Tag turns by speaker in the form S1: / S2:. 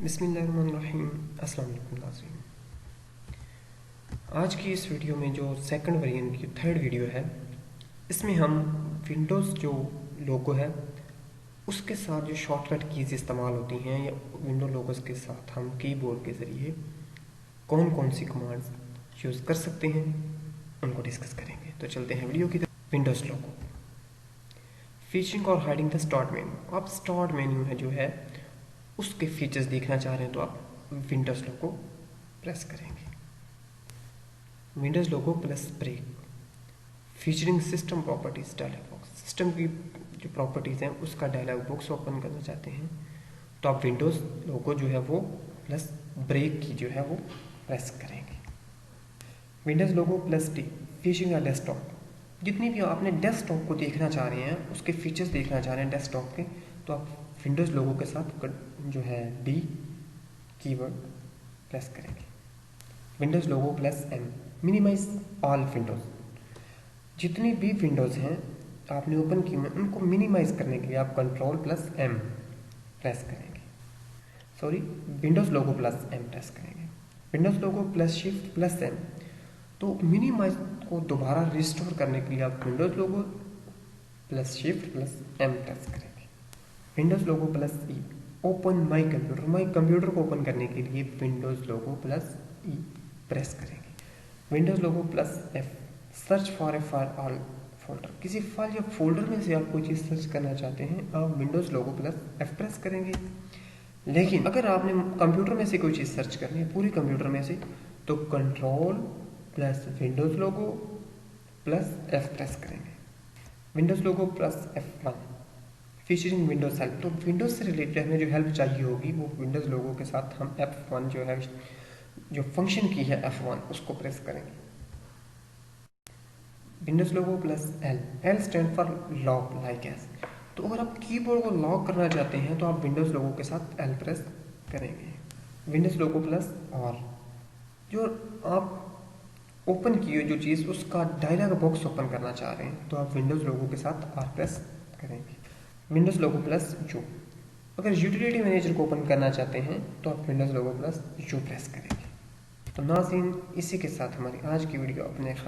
S1: बिस्मिल्लाहिर्रहमानिर्रहीम। अस्सलाम वालेकुम नाज़रीन। आज की इस वीडियो में जो सेकंड वेरिएंट की थर्ड वीडियो है, इसमें हम विंडोज़ जो लोगो है उसके साथ जो शॉर्टकट कीज़ इस्तेमाल होती हैं या विंडो लोगोस के साथ हम कीबोर्ड के ज़रिए कौन कौन सी कमांड्स यूज़ कर सकते हैं उनको डिस्कस करेंगे। तो चलते हैं वीडियो की तरफ। विंडोज़ लोगो, फीचरिंग और हाइडिंग द स्टार्ट मेन्यू। आप स्टार्ट मेन्यू है जो है उसके फीचर्स देखना चाह रहे हैं तो आप विंडोज़ लोगो प्रेस करेंगे। Windows logo plus break, featuring system properties dialog box. System की जो प्रॉपर्टीज़ हैं उसका डायलॉग बॉक्स ओपन करना चाहते हैं तो आप विंडोज़ लोगो जो है वो प्लस ब्रेक की जो है वो प्रेस करेंगे। Windows logo plus D, featuring या डेस्कटॉप। जितनी भी आपने डेस्कटॉप को देखना चाह रहे हैं, उसके फीचर्स देखना चाह रहे हैं डेस्कटॉप के, तो आप विंडोज़ लोगो के साथ जो है डी कीवर्ड प्रेस करेंगे। Windows logo plus M, minimise all windows. जितनी भी विंडोज़ हैं आपने ओपन की में उनको मिनिमाइज करने के लिए आप कंट्रोल प्लस एम प्रेस करेंगे। Windows logo plus M press करेंगे। Windows logo plus shift plus M, तो मिनिमाइज को दोबारा रिस्टोर करने के लिए आप Windows logo plus shift plus M press करेंगे। Windows logo plus E, open my computer. My computer को ओपन करने के लिए Windows logo plus E press करेंगे। Windows logo plus F, search for a file all folder. किसी file या folder में से आप कोई चीज़ सर्च करना चाहते हैं, आप Windows logo plus F press करेंगे। लेकिन अगर आपने कंप्यूटर में से कोई चीज़ सर्च करनी है, पूरे कंप्यूटर में से, तो control plus Windows logo plus F press करेंगे। Windows logo plus F1, featuring Windows help. तो विंडोज़ से रिलेटेड हमें जो हेल्प चाहिए होगी वो विंडोज़ लोगो के साथ हम F1 जो है, जो फंक्शन की है F1, उसको प्रेस करेंगे। Windows logo plus L, L stand for lock like S. तो अगर आप कीबोर्ड को लॉक करना चाहते हैं तो आप विंडोज़ लोगो के साथ L प्रेस करेंगे। विंडोज़ लोगो प्लस R, जो आप ओपन किए जो चीज़ उसका डायलॉग बॉक्स ओपन करना चाह रहे हैं तो आप विंडोज़ लोगो के साथ R प्रेस करेंगे। विंडोज़ लोगो प्लस यू, अगर यूटिलिटी मैनेजर को ओपन करना चाहते हैं तो आप Windows logo plus you press करेंगे। तो नाज़रीन, इसी के साथ हमारी आज की वीडियो अपने